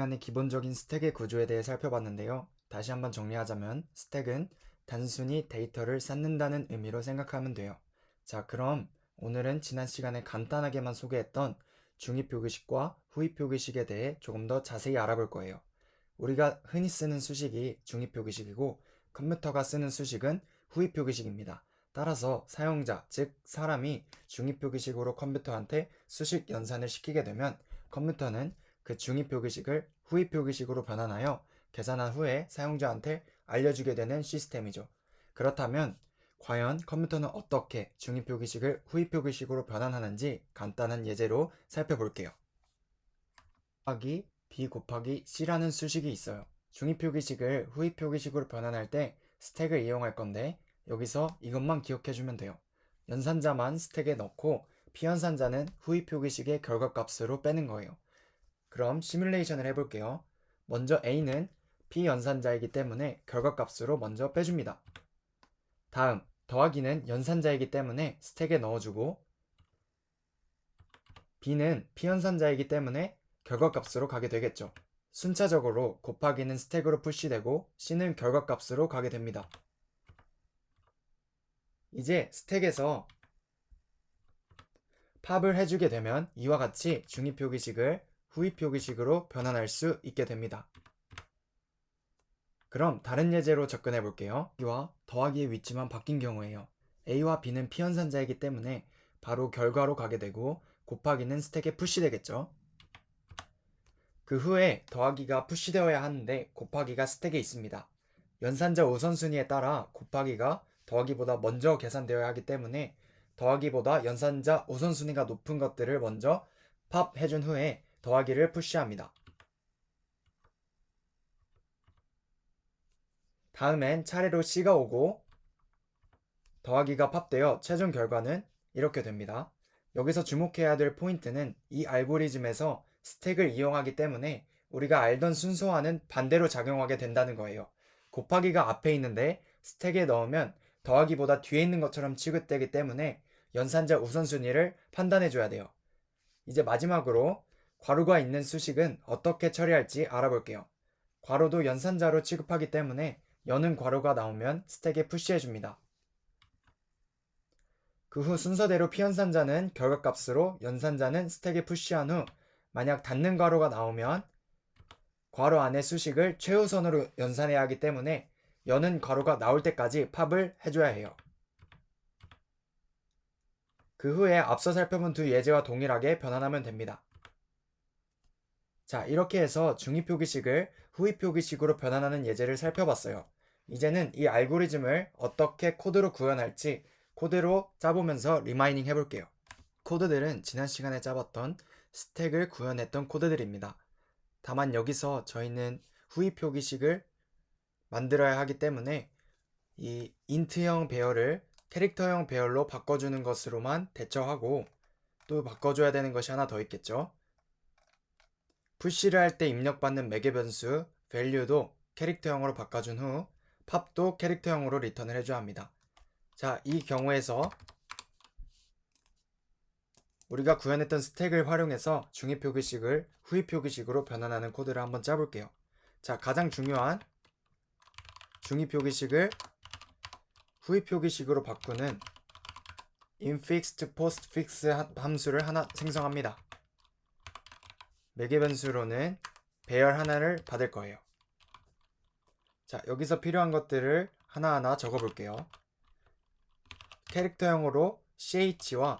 시간의 기본적인 스택의 구조에 대해 살펴봤는데요. 다시 한번 정리하자면 스택은 단순히 데이터를 쌓는다는 의미로 생각하면 돼요. 자, 그럼 오늘은 지난 시간에 간단하게만 소개했던 중위표기식과 후위표기식에 대해 조금 더 자세히 알아볼 거예요. 우리가 흔히 쓰는 수식이 중위표기식이고 컴퓨터가 쓰는 수식은 후위표기식입니다. 따라서 사용자, 즉 사람이 중위표기식으로 컴퓨터한테 수식 연산을 시키게 되면 컴퓨터는 그 중위표기식을 후위표기식으로 변환하여 계산한 후에 사용자한테 알려주게 되는 시스템이죠. 그렇다면 과연 컴퓨터는 어떻게 중위표기식을 후위표기식으로 변환하는지 간단한 예제로 살펴볼게요. 곱하기 b 곱하기 c라는 수식이 있어요. 중위표기식을 후위표기식으로 변환할 때 스택을 이용할 건데 여기서 이것만 기억해주면 돼요. 연산자만 스택에 넣고 피연산자는 후위표기식의 결과값으로 빼는 거예요. 그럼 시뮬레이션을 해볼게요. 먼저 A는 B연산자이기 때문에 결과값으로 먼저 빼줍니다. 다음 더하기는 연산자이기 때문에 스택에 넣어주고 B는 P연산자이기 때문에 결과값으로 가게 되겠죠. 순차적으로 곱하기는 스택으로 푸시되고 C는 결과값으로 가게 됩니다. 이제 스택에서 팝을 해주게 되면 이와 같이 중위표기식을 후위표기식으로 변환할 수 있게 됩니다. 그럼 다른 예제로 접근해 볼게요. B와 더하기의 위치만 바뀐 경우에요. A와 B는 피연산자이기 때문에 바로 결과로 가게 되고 곱하기는 스택에 푸시되겠죠. 그 후에 더하기가 푸시되어야 하는데 곱하기가 스택에 있습니다. 연산자 우선순위에 따라 곱하기가 더하기보다 먼저 계산되어야 하기 때문에 더하기보다 연산자 우선순위가 높은 것들을 먼저 팝 해준 후에 더하기를 푸시합니다. 다음엔 차례로 C가 오고 더하기가 팝되어 최종 결과는 이렇게 됩니다. 여기서 주목해야 될 포인트는 이 알고리즘에서 스택을 이용하기 때문에 우리가 알던 순서와는 반대로 작용하게 된다는 거예요. 곱하기가 앞에 있는데 스택에 넣으면 더하기보다 뒤에 있는 것처럼 취급되기 때문에 연산자 우선순위를 판단해 줘야 돼요. 이제 마지막으로 괄호가 있는 수식은 어떻게 처리할지 알아볼게요. 괄호도 연산자로 취급하기 때문에 여는 괄호가 나오면 스택에 푸시해 줍니다. 그 후 순서대로 피연산자는 결과값으로 연산자는 스택에 푸시한 후 만약 닫는 괄호가 나오면 괄호 안의 수식을 최우선으로 연산해야 하기 때문에 여는 괄호가 나올 때까지 팝을 해줘야 해요. 그 후에 앞서 살펴본 두 예제와 동일하게 변환하면 됩니다. 자, 이렇게 해서 중위표기식을 후위표기식으로 변환하는 예제를 살펴봤어요. 이제는 이 알고리즘을 어떻게 코드로 구현할지 코드로 짜보면서 리마이닝 해볼게요. 코드들은 지난 시간에 짜봤던 스택을 구현했던 코드들입니다. 다만 여기서 저희는 후위표기식을 만들어야 하기 때문에 이 인트형 배열을 캐릭터형 배열로 바꿔주는 것으로만 대처하고 또 바꿔줘야 되는 것이 하나 더 있겠죠. 푸시를 할 때 입력받는 매개 변수 value도 캐릭터형으로 바꿔준 후 팝도 캐릭터형으로 리턴을 해줘야 합니다. 자, 이 경우에서 우리가 구현했던 스택을 활용해서 중위표기식을 후위표기식으로 변환하는 코드를 한번 짜볼게요. 자, 가장 중요한 중위표기식을 후위표기식으로 바꾸는 infix postfix 함수를 하나 생성합니다. 매개 변수로는 배열 하나를 받을 거예요. 자, 여기서 필요한 것들을 하나하나 적어볼게요. 캐릭터형으로 ch와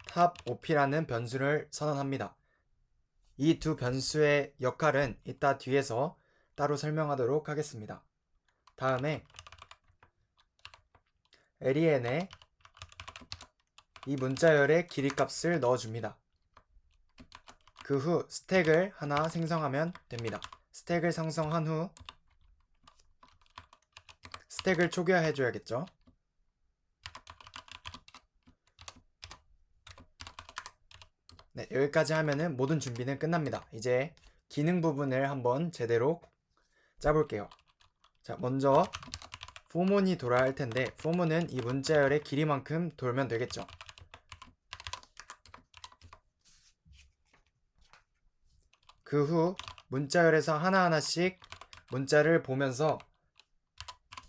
탑op라는 변수를 선언합니다. 이 두 변수의 역할은 이따 뒤에서 따로 설명하도록 하겠습니다. 다음에 len에 이 문자열의 길이값을 넣어줍니다. 그 후 스택을 하나 생성하면 됩니다. 스택을 생성한 후 스택을 초기화해줘야겠죠. 네, 여기까지 하면은 모든 준비는 끝납니다. 이제 기능 부분을 한번 제대로 짜볼게요. 자, 먼저 for문이 돌아야 할 텐데 for문은 이 문자열의 길이만큼 돌면 되겠죠. 그 후 문자열에서 하나하나씩 문자를 보면서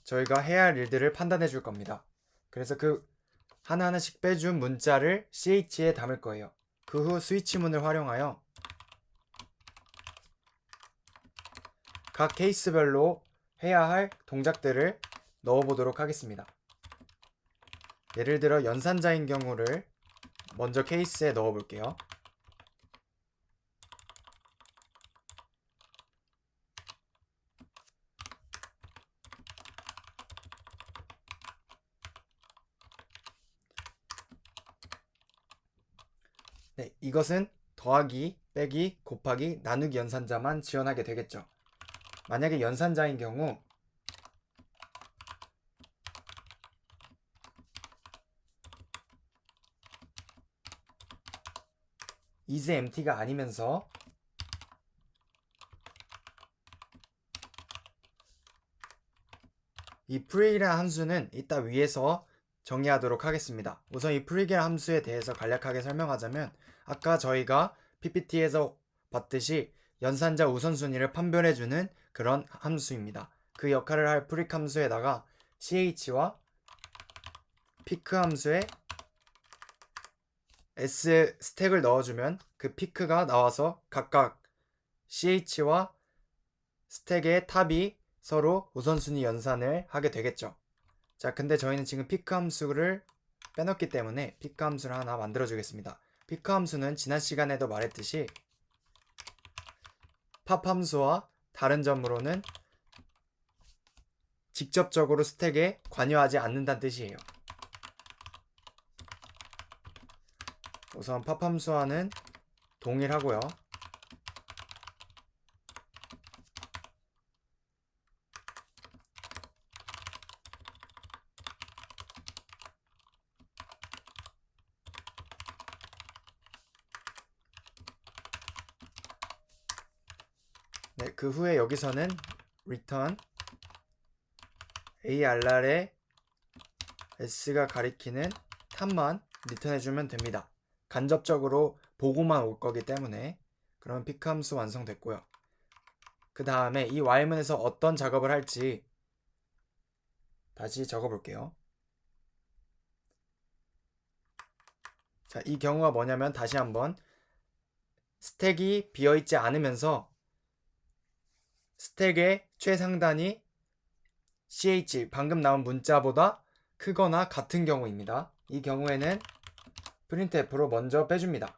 저희가 해야 할 일들을 판단해 줄 겁니다. 그래서 그 하나하나씩 빼준 문자를 CH에 담을 거예요. 그 후 스위치문을 활용하여 각 케이스별로 해야 할 동작들을 넣어보도록 하겠습니다. 예를 들어 연산자인 경우를 먼저 케이스에 넣어볼게요. 네, 이것은 더하기, 빼기, 곱하기, 나누기 연산자만 지원하게 되겠죠. 만약에 연산자인 경우 is empty가 아니면서 이 pre라는 함수는 이따 위에서 정의하도록 하겠습니다. 우선 이 pre라는 함수에 대해서 간략하게 설명하자면 아까 저희가 PPT에서 봤듯이 연산자 우선순위를 판별해주는 그런 함수입니다. 그 역할을 할 pre 함수에다가 ch와 pick 함수에 s 스택을 넣어주면 그 pick가 나와서 각각 ch와 스택의 탑이 서로 우선순위 연산을 하게 되겠죠. 자, 근데 저희는 지금 pick 함수를 빼놨기 때문에 pick 함수를 하나 만들어 주겠습니다. pick 함수는 지난 시간에도 말했듯이 pop 함수와 다른 점으로는 직접적으로 스택에 관여하지 않는다는 뜻이에요. 우선 pop 함수와는 동일하고요. 네, 그 후에 여기서는 return ARR에 S가 가리키는 탑만 리턴해주면 됩니다. 간접적으로 보고만 올 거기 때문에 그러면 pick 함수 완성됐고요. 그 다음에 이 while문에서 어떤 작업을 할지 다시 적어볼게요. 자, 이 경우가 뭐냐면 다시 한번 스택이 비어있지 않으면서 스택의 최상단이 ch 방금 나온 문자보다 크거나 같은 경우입니다. 이 경우에는 printf로 먼저 빼줍니다.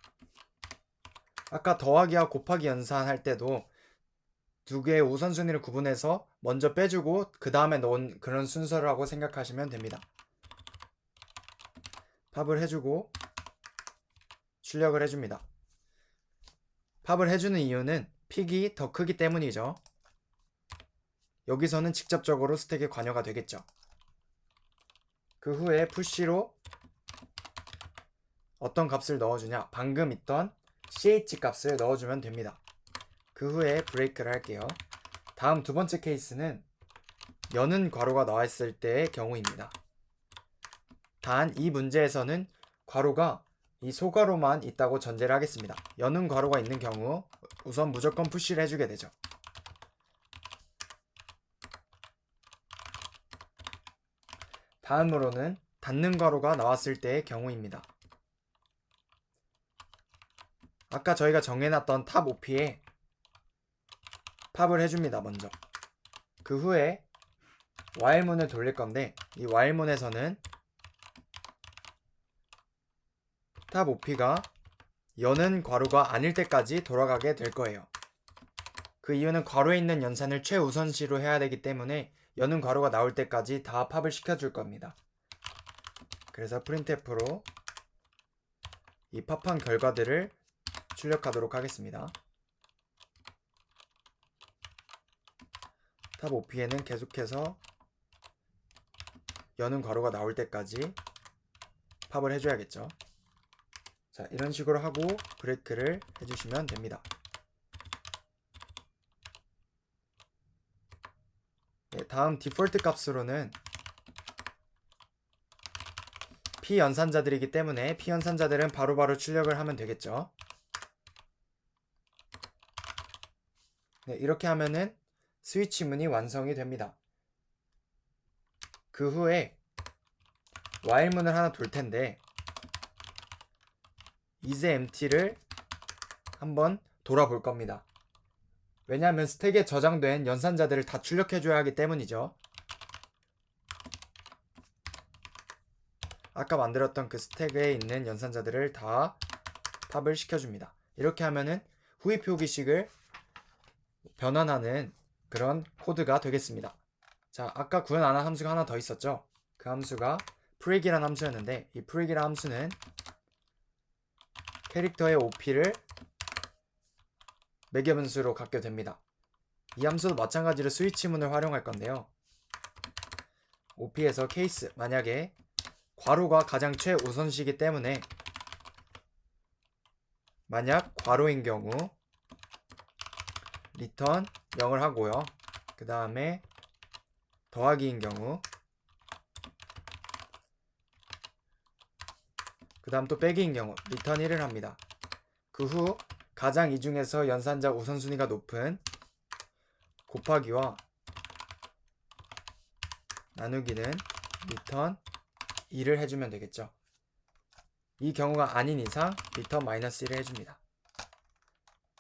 아까 더하기와 곱하기 연산할 때도 두 개의 우선순위를 구분해서 먼저 빼주고 그 다음에 넣은 그런 순서라고 생각하시면 됩니다. 팝을 해주고 출력을 해줍니다. 팝을 해주는 이유는 픽이 더 크기 때문이죠. 여기서는 직접적으로 스택에 관여가 되겠죠. 그 후에 푸시로 어떤 값을 넣어주냐, 방금 있던 ch 값을 넣어주면 됩니다. 그 후에 브레이크를 할게요. 다음 두 번째 케이스는 여는 괄호가 나와있을 때의 경우입니다. 단 이 문제에서는 괄호가 이 소괄호만 있다고 전제를 하겠습니다. 여는 괄호가 있는 경우 우선 무조건 푸시를 해주게 되죠. 다음으로는 닫는 괄호가 나왔을 때의 경우입니다. 아까 저희가 정해놨던 탑 OP에 팝을 해줍니다. 먼저 그 후에 while문을 돌릴 건데 이 while문에서는 탑 OP가 여는 괄호가 아닐 때까지 돌아가게 될 거예요. 그 이유는 괄호에 있는 연산을 최우선시로 해야 되기 때문에 여는 괄호가 나올 때까지 다 팝을 시켜줄 겁니다. 그래서 printf로 이 팝한 결과들을 출력하도록 하겠습니다. 탑 OP에는 계속해서 여는 괄호가 나올 때까지 팝을 해줘야겠죠. 자, 이런 식으로 하고 브레이크를 해주시면 됩니다. 네, 다음 디폴트 값으로는 P연산자들이기 때문에 P연산자들은 바로바로 출력을 하면 되겠죠. 네, 이렇게 하면은 스위치문이 완성이 됩니다. 그 후에 while문을 하나 둘 텐데 isEmpty를 한번 돌아볼 겁니다. 왜냐하면 스택에 저장된 연산자들을 다 출력해줘야 하기 때문이죠. 아까 만들었던 그 스택에 있는 연산자들을 다 팝을 시켜줍니다. 이렇게 하면은 후위 표기식을 변환하는 그런 코드가 되겠습니다. 자, 아까 구현 안 한 함수가 하나 더 있었죠? 그 함수가 prig이라는 함수였는데 이 prig이라는 함수는 캐릭터의 OP를 매개분수로 갖게 됩니다. 이 함수도 마찬가지로 스위치문을 활용할 건데요. OP에서 케이스, 만약에 괄호가 가장 최우선시이기 때문에 만약 괄호인 경우 return 0을 하고요. 그 다음에 더하기인 경우 그 다음 또 빼기인 경우 return 1을 합니다. 그 후 가장 이 중에서 연산자 우선순위가 높은 곱하기와 나누기는 return 2를 해주면 되겠죠. 이 경우가 아닌 이상 return -1을 해줍니다.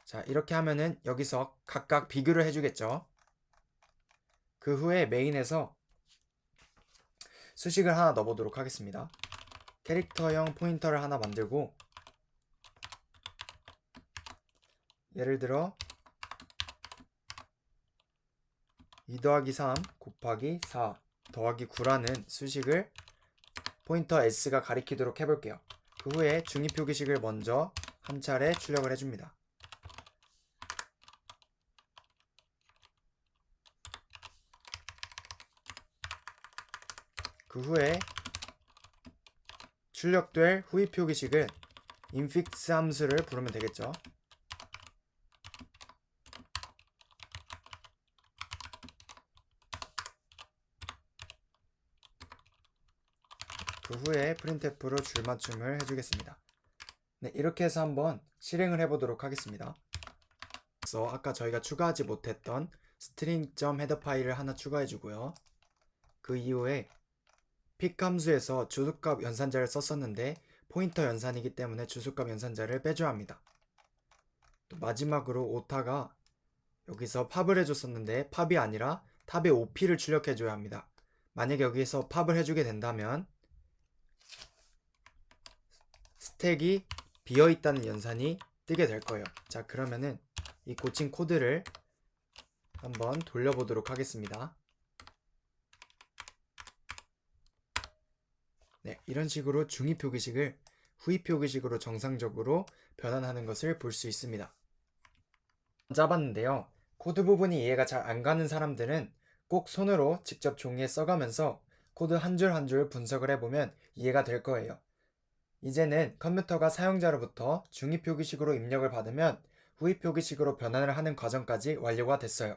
자, 이렇게 하면은 여기서 각각 비교를 해주겠죠. 그 후에 메인에서 수식을 하나 넣어보도록 하겠습니다. 캐릭터형 포인터를 하나 만들고 예를 들어 2 더하기 3 곱하기 4 더하기 9라는 수식을 포인터 s가 가리키도록 해볼게요. 그 후에 중립표기식을 먼저 한 차례 출력을 해줍니다. 그 후에 출력될 후위 표기식을 infix 함수를 부르면 되겠죠. 그 후에 printf로 줄맞춤을 해주겠습니다. 네, 이렇게 해서 한번 실행을 해보도록 하겠습니다. 그래서 아까 저희가 추가하지 못했던 string.header 파일을 하나 추가해주고요. 그 이후에 pick 함수에서 주수값 연산자를 썼었는데 포인터 연산이기 때문에 주수값 연산자를 빼줘야 합니다. 또 마지막으로 오타가 여기서 팝을 해줬었는데 팝이 아니라 탑의 OP를 출력해줘야 합니다. 만약에 여기서 팝을 해주게 된다면 스택이 비어있다는 연산이 뜨게 될 거예요. 자, 그러면은 이 고친 코드를 한번 돌려보도록 하겠습니다. 네, 이런 식으로 중위 표기식을 후위 표기식으로 정상적으로 변환하는 것을 볼 수 있습니다. 짜봤는데요. 코드 부분이 이해가 잘 안 가는 사람들은 꼭 손으로 직접 종이에 써가면서 코드 한 줄 한 줄 분석을 해보면 이해가 될 거예요. 이제는 컴퓨터가 사용자로부터 중위 표기식으로 입력을 받으면 후위 표기식으로 변환을 하는 과정까지 완료가 됐어요.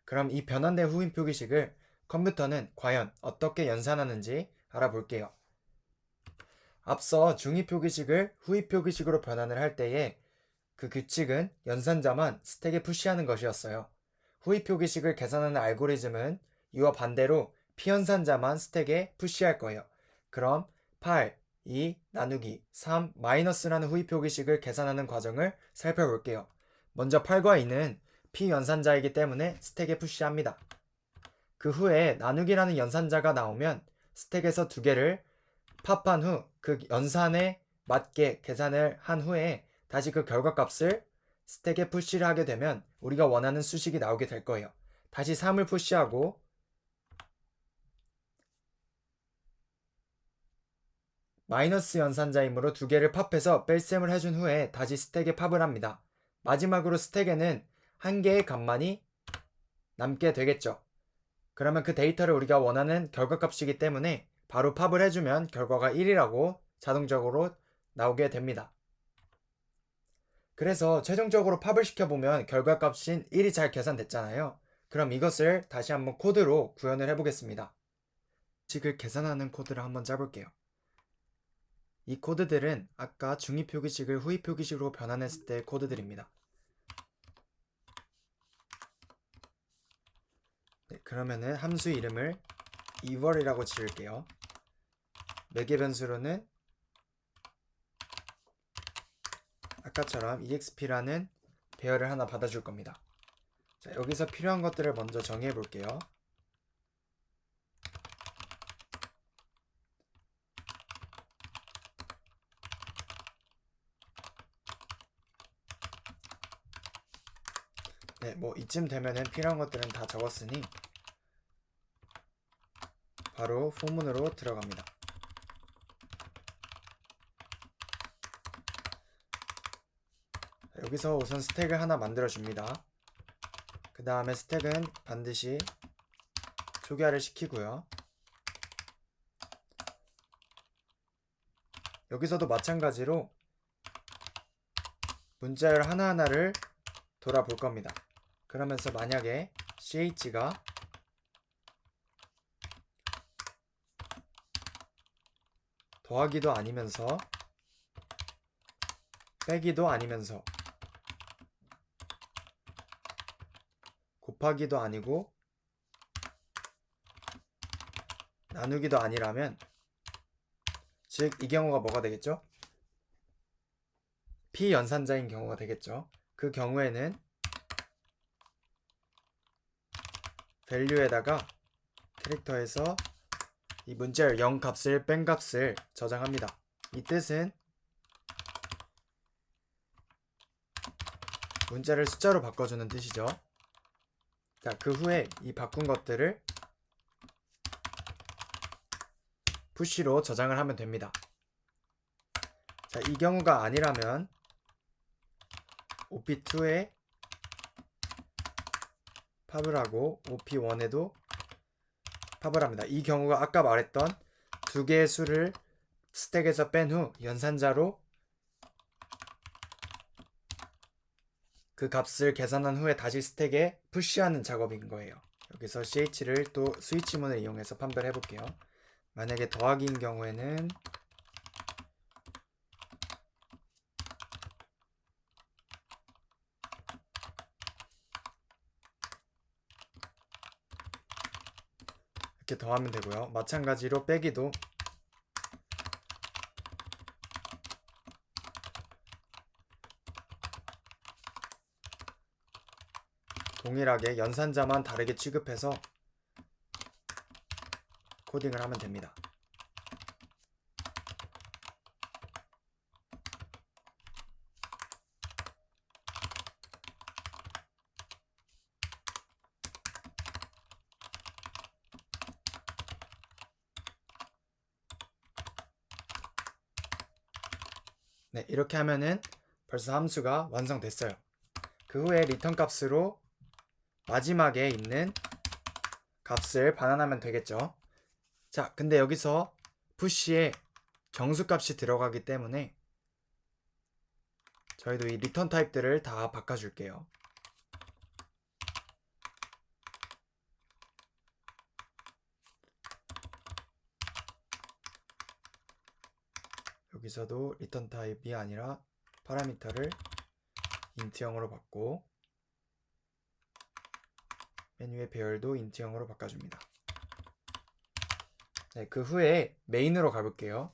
그럼 이 변환된 후위 표기식을 컴퓨터는 과연 어떻게 연산하는지 알아볼게요. 앞서 중위 표기식을 후위 표기식으로 변환을 할 때에 그 규칙은 연산자만 스택에 푸시하는 것이었어요. 후위 표기식을 계산하는 알고리즘은 이와 반대로 피연산자만 스택에 푸시할 거예요. 그럼 8, 2, 나누기, 3, 마이너스라는 후위 표기식을 계산하는 과정을 살펴볼게요. 먼저 8과 2는 피연산자이기 때문에 스택에 푸시합니다. 그 후에 나누기라는 연산자가 나오면 스택에서 두 개를 팝한 후 그 연산에 맞게 계산을 한 후에 다시 그 결과값을 스택에 푸시를 하게 되면 우리가 원하는 수식이 나오게 될 거예요. 다시 3을 푸시하고 마이너스 연산자이므로 두 개를 팝해서 뺄셈을 해준 후에 다시 스택에 팝을 합니다. 마지막으로 스택에는 한 개의 값만이 남게 되겠죠. 그러면 그 데이터를 우리가 원하는 결과값이기 때문에 바로 팝을 해주면 결과가 1이라고 자동적으로 나오게 됩니다. 그래서 최종적으로 팝을 시켜보면 결과값인 1이 잘 계산됐잖아요. 그럼 이것을 다시 한번 코드로 구현을 해보겠습니다. 식을 계산하는 코드를 한번 짜볼게요. 이 코드들은 아까 중위 표기식을 후위 표기식으로 변환했을 때의 코드들입니다. 그러면은 함수 이름을 eval이라고 지을게요. 매개 변수로는 아까처럼 exp라는 배열을 하나 받아줄 겁니다. 자, 여기서 필요한 것들을 먼저 정의해 볼게요. 네, 뭐 이쯤 되면은 필요한 것들은 다 적었으니 바로 포문으로 들어갑니다. 여기서 우선 스택을 하나 만들어 줍니다. 그 다음에 스택은 반드시 초기화를 시키고요. 여기서도 마찬가지로 문자열 하나하나를 돌아볼 겁니다. 그러면서 만약에 ch가 더하기도 아니면서 빼기도 아니면서 곱하기도 아니고 나누기도 아니라면, 즉 이 경우가 뭐가 되겠죠? 피연산자인 경우가 되겠죠. 그 경우에는 value에다가 캐릭터에서 이 문자열 0 값을 뺀 값을 저장합니다. 이 뜻은 문자를 숫자로 바꿔주는 뜻이죠. 자, 그 후에 이 바꾼 것들을 푸시로 저장을 하면 됩니다. 자, 이 경우가 아니라면 op2에 팝을 하고 op1에도 팝을 합니다. 이 경우가 아까 말했던 두 개의 수를 스택에서 뺀 후 연산자로 그 값을 계산한 후에 다시 스택에 푸시하는 작업인 거예요. 여기서 ch를 또 스위치문을 이용해서 판별해 볼게요. 만약에 더하기인 경우에는 이렇게 더하면 되고요. 마찬가지로 빼기도 동일하게 연산자만 다르게 취급해서 코딩을 하면 됩니다. 네, 이렇게 하면은 벌써 함수가 완성됐어요. 그 후에 리턴 값으로 마지막에 있는 값을 반환하면 되겠죠. 자, 근데 여기서 푸시에 정수값이 들어가기 때문에 저희도 이 리턴 타입들을 다 바꿔줄게요. 여기서도 리턴 타입이 아니라 파라미터를 인트형으로 바꾸고 메뉴의 배열도 인트형으로 바꿔줍니다. 네, 그 후에 메인으로 가볼게요.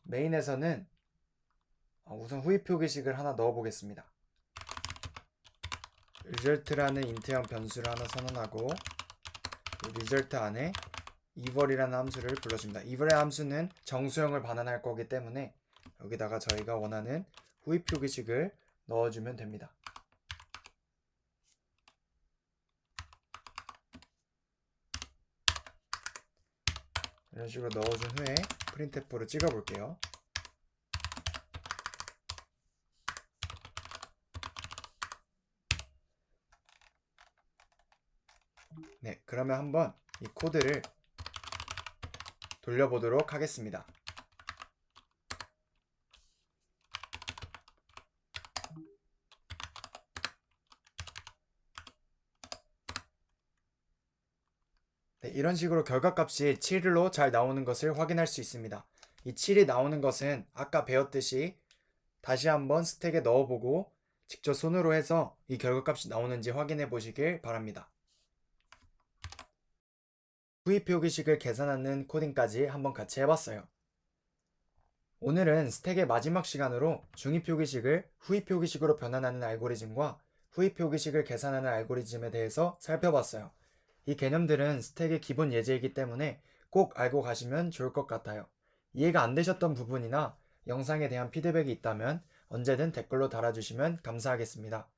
메인에서는 우선 후입 표기식을 하나 넣어 보겠습니다. result라는 인트형 변수를 하나 선언하고 result 안에 eval이라는 함수를 불러줍니다. eval의 함수는 정수형을 반환할 거기 때문에 여기다가 저희가 원하는 후입 표기식을 넣어주면 됩니다. 이런 식으로 넣어준 후에 printf로 찍어볼게요. 네, 그러면 한번 이 코드를 돌려보도록 하겠습니다. 네, 이런 식으로 결과값이 7로 잘 나오는 것을 확인할 수 있습니다. 이 7이 나오는 것은 아까 배웠듯이 다시 한번 스택에 넣어보고 직접 손으로 해서 이 결과값이 나오는지 확인해 보시길 바랍니다. 후위 표기식을 계산하는 코딩까지 한번 같이 해봤어요. 오늘은 스택의 마지막 시간으로 중위 표기식을 후위 표기식으로 변환하는 알고리즘과 후위 표기식을 계산하는 알고리즘에 대해서 살펴봤어요. 이 개념들은 스택의 기본 예제이기 때문에 꼭 알고 가시면 좋을 것 같아요. 이해가 안 되셨던 부분이나 영상에 대한 피드백이 있다면 언제든 댓글로 달아주시면 감사하겠습니다.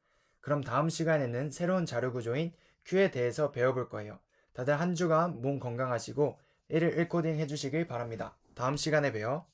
그럼 다음 시간에는 새로운 자료 구조인 Q에 대해서 배워볼 거예요. 다들 한 주간 몸 건강하시고 1일 1코딩 해주시길 바랍니다. 다음 시간에 봬요.